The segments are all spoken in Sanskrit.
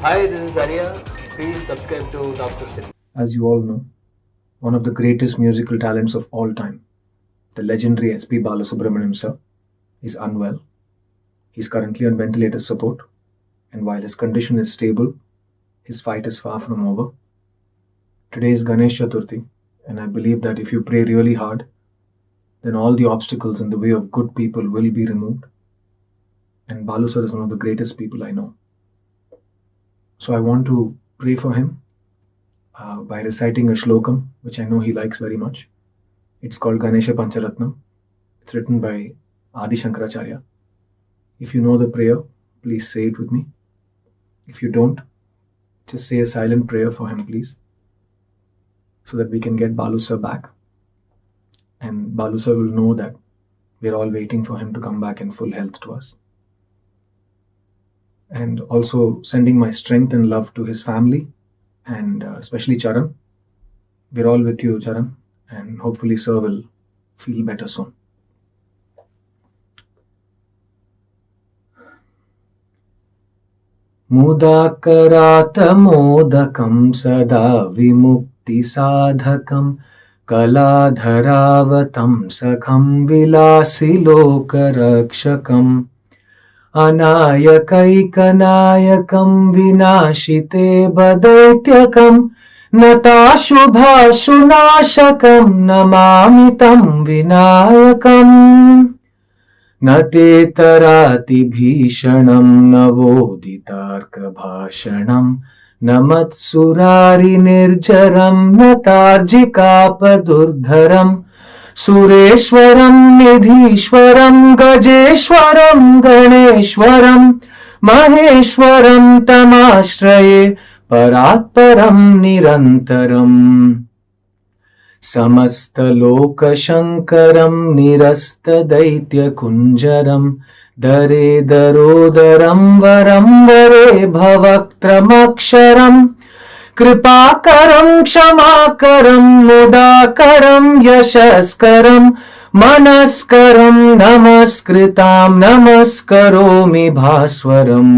Hi, this is Arya. Please subscribe to Top City. As you all know, one of the greatest musical talents of all time, the legendary S.P. Balasubramaniam sir, is unwell. He's currently on ventilator support, and while his condition is stable, his fight is far from over. Today is Ganesh Chaturthi, and I believe that if you pray really hard, then all the obstacles in the way of good people will be removed. And Balu sir is one of the greatest people I know. So I want to pray for him by reciting a shlokam, which I know he likes very much. It's called Ganesha Pancharatnam. It's written by Adi Shankaracharya. If you know the prayer, please say it with me. If you don't, just say a silent prayer for him, please, so that we can get Balu sir back. And Balu sir will know that we're all waiting for him to come back in full health to us. And also sending my strength and love to his family, and especially Charan. We're all with you, Charan, and hopefully sir will feel better soon. मुदाकरातमोदकं सदा विमुक्तिसाधकं कलाधरावतं सखं विलासिलोकरक्षकम् अनायकैकनायकं विनाशिते बदैत्यकं नताशुभाशुनाशकं नमामि तं विनायकम् न तेतरातिभीषणं नवोदितार्कभाषणं न मत्सुरारिनिर्झरं न तार्जिकापदुर्धरं सुरेश्वरं निधीश्वरं गजेश्वरं गणेश्वरं महेश्वरं तमाश्रये परात्परं निरन्तरम् समस्तलोकशङ्करं निरस्तदैत्यकुञ्जरं दरेदरोदरं वरं वरे भवक्त्रमक्षरं कृपाकरं क्षमाकरं मुदाकरं यशस्करं मनस्करं नमस्कृतां नमस्करोमि भास्वरम्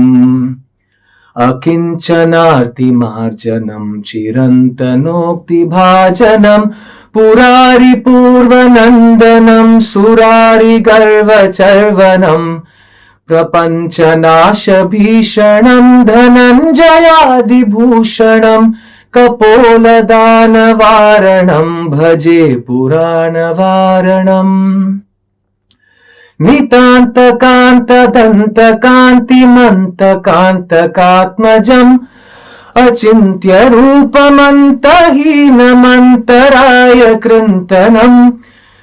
अकिञ्चनार्तिमार्जनं चिरन्तनोक्तिभाजनं पुरारिपूर्वनन्दनं सुरारिगर्वचर्वनं प्रपञ्चनाशभीषणं धनञ्जयादिभूषणं कपोलदानवारणं भजे पुराणवारणम् नितान्तकान्तदन्तकान्तिमन्तकान्तकात्मजम् अचिन्त्यरूपमन्तहीनमन्तराय कृन्तनम्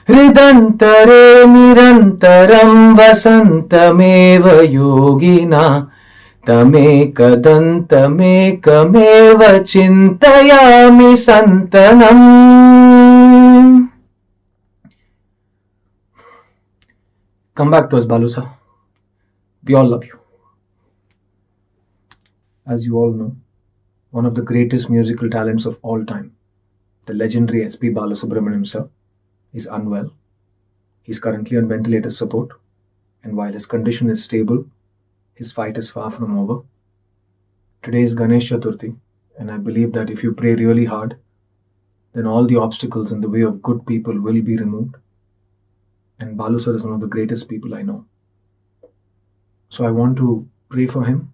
हृदन्तरे निरन्तरं वसन्तमेव योगिना तमेकदन्तमेकमेव चिन्तयामि सन्तनम्. Come back to us, Balu sir. We all love you. As you all know, one of the greatest musical talents of all time, the legendary S.P. Balasubramaniam sir, is unwell. He's currently on ventilator support, and while his condition is stable, his fight is far from over. Today is Ganesh Chaturthi, and I believe that if you pray really hard, then all the obstacles in the way of good people will be removed. And Balu sir is one of the greatest people I know. So I want to pray for him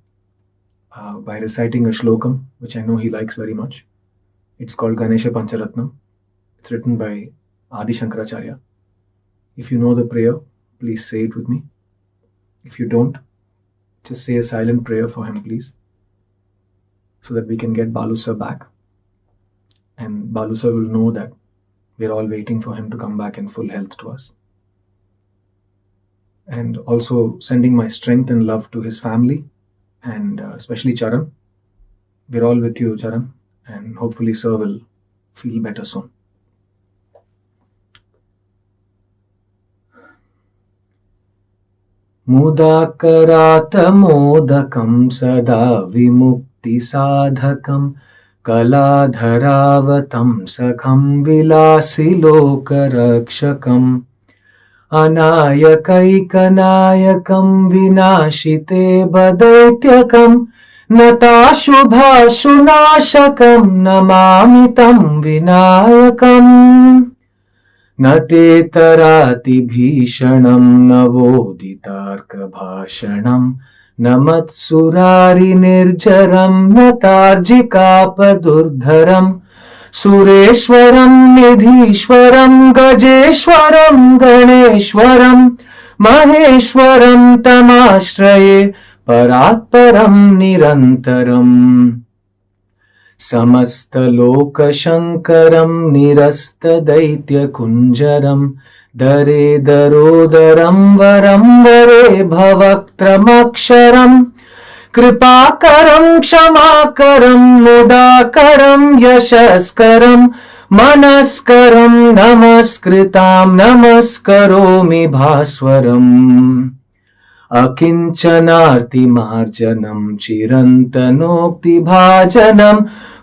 by reciting a shlokam, which I know he likes very much. It's called Ganesha Pancharatnam. It's written by Adi Shankaracharya. If you know the prayer, please say it with me. If you don't, just say a silent prayer for him, please, so that we can get Balu sir back. And Balu sir will know that we're all waiting for him to come back in full health to us. And also sending my strength and love to his family, and especially Charan. We're all with you, Charan, and hopefully sir will feel better soon. मुदाकरातमोदकं सदा विमुक्तिसाधकं कलाधरावतं सखं विलासिलोकरक्षकम् अनायकैकनायकं विनाशिते बदैत्यकं नताशुभाशुनाशकं नमामि तं विनायकम् न ते तरातिभीषणं नवोदितार्कभाषणं न मत्सुरारिनिर्झरं न तार्जिकापदुर्धरं सुरेश्वरं निधीश्वरं गजेश्वरं गणेश्वरं महेश्वरं तमाश्रये परात्परं निरन्तरम् समस्तलोकशङ्करं निरस्तदैत्यकुञ्जरं दरे दरोदरं वरं वरे भवक्त्रमक्षरम् कृपाकरं क्षमाकरं मुदाकरं यशस्करं मनस्करं नमस्कृतां नमस्करोमि भास्वरम् अकिञ्चनार्तिमार्जनं चिरन्तनोक्तिभाजनं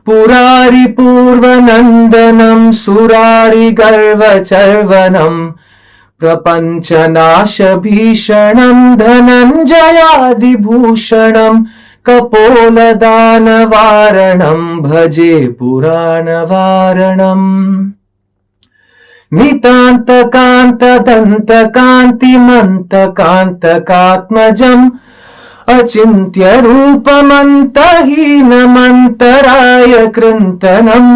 पुरारिपूर्वनन्दनं सुरारिगर्वचर्वनं प्रपञ्चनाशभीषणं धनञ्जयादिभूषणं कपोलदानवारणं भजे पुराणवारणम् नितान्तकान्तदन्तकान्तिमन्तकान्तकात्मजम् अचिन्त्यरूपमन्तहीनमन्तराय कृन्तनम्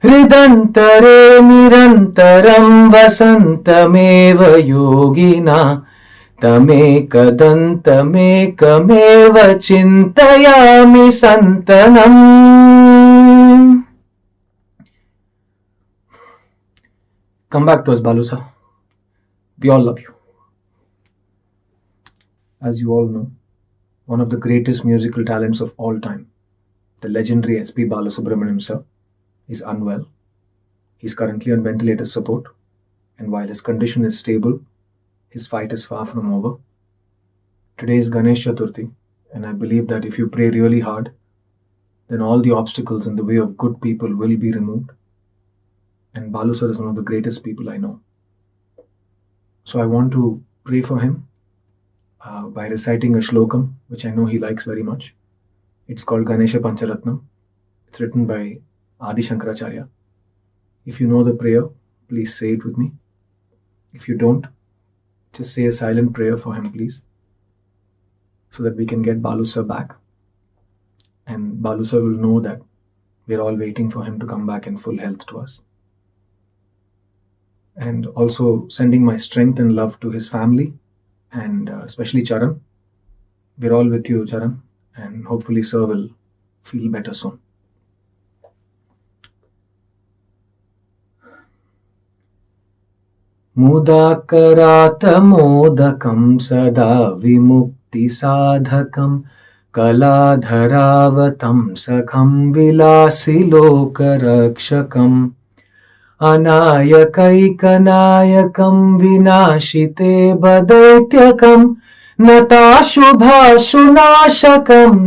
हृदन्तरे निरन्तरं वसन्तमेव योगिना तमेकदन्तमेकमेव चिन्तयामि सन्तनम्. Come back to us, Balusa. We all love you. As you all know, one of the greatest musical talents of all time, the legendary S.P. Balasubramaniam sir, is unwell. He's currently on ventilator support, and while his condition is stable, his fight is far from over. Today is Ganesh Chaturthi, and I believe that if you pray really hard, then all the obstacles in the way of good people will be removed. And Balu sir is one of the greatest people I know. So I want to pray for him by reciting a shlokam, which I know he likes very much. It's called Ganesha Pancharatnam. It's written by Adi Shankaracharya. If you know the prayer, please say it with me. If you don't, just say a silent prayer for him, please, so that we can get Balu sir back. And Balu sir will know that we're all waiting for him to come back in full health to us. And also sending my strength and love to his family, and especially Charan. We're all with you, Charan, and hopefully sir will feel better soon. मुदाकरातमोदकं सदा विमुक्तिसाधकं कलाधरावतं सखं विलासिलोकरक्षकम् अनायकैकनायकं विनाशिते बदैत्यकं नताशुभाशुनाशकं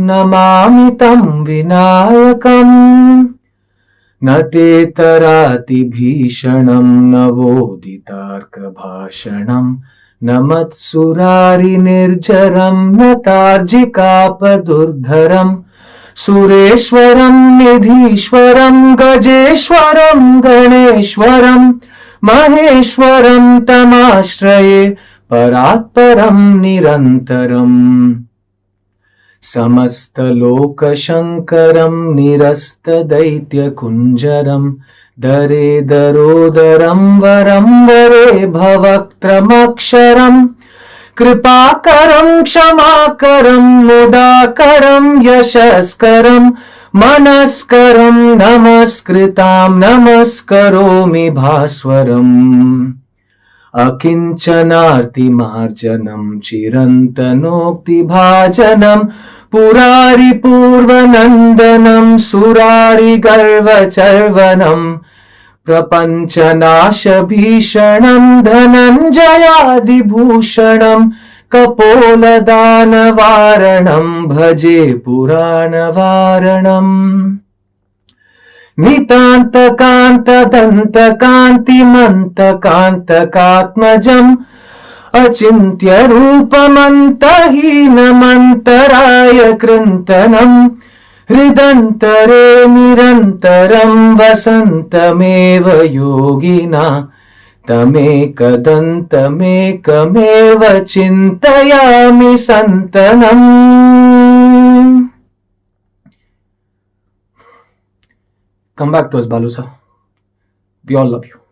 नमामि तं विनायकम् न ते तरातिभीषणं नवोदितार्कभाषणं न मत्सुरारिनिर्झरं न तार्जिकापदुर्धरं सुरेश्वरं निधीश्वरं गजेश्वरं गणेश्वरं महेश्वरं तमाश्रये परात्परं निरन्तरम् समस्तलोकशङ्करं निरस्तदैत्यकुञ्जरं दरे दरोदरं वरं वरे भवक्त्रमक्षरम् कृपाकरं क्षमाकरं मुदाकरं यशस्करं मनस्करं नमस्कृतां नमस्करोमि भास्वरम् अकिञ्चनार्तिमार्जनं चिरन्तनोक्तिभाजनं पुरारिपूर्वनन्दनं सुरारिगर्वचर्वनं प्रपञ्चनाशभीषणं धनञ्जयादिभूषणं कपोलदानवारणं भजे पुराणवारणम् नितान्तकान्तदन्तकान्तिमन्तकान्तकात्मजम् अचिन्त्यरूपमन्तहीनमन्तराय हृदयकृन्तनं हृदन्तरे निरन्तरं वसन्तमेव योगिना तमेकदन्तमेकमेव चिन्तयामि सन्तनम्. Come back to us, Balu sir. We all love you.